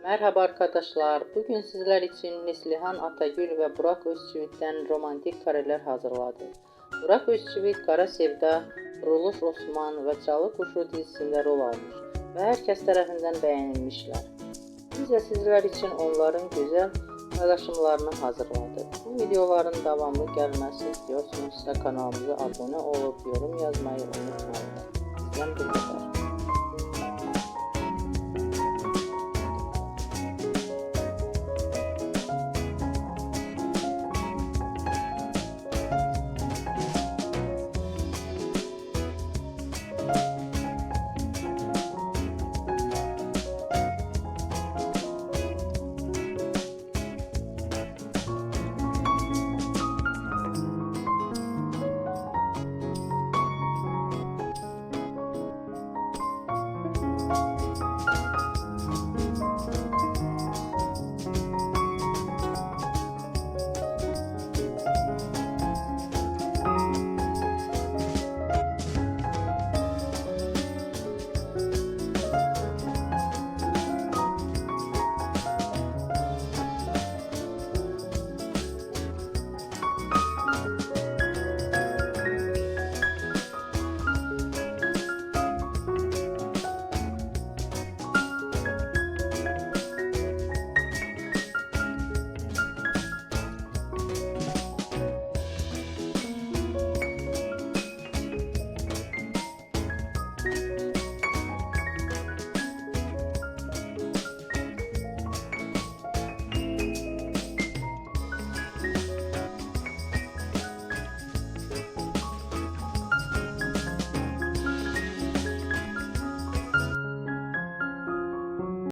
Merhaba arkadaşlar. Bugün sizler için Neslihan Atagül ve Burak Özçivit'ten romantik kareler hazırladı. Burak Özçivit, Kara Sevda, Kuruluş Osman ve Çalı Kuşu dizisinde rol almış ve herkes tarafından beğenilmişler. Biz de sizler için onların güzel paylaşımlarını hazırladık. Bu videoların devamlı gelmesi istiyorsanız kanalımıza abone olup yorum yazmayı unutmayın. Bizden bu kadar.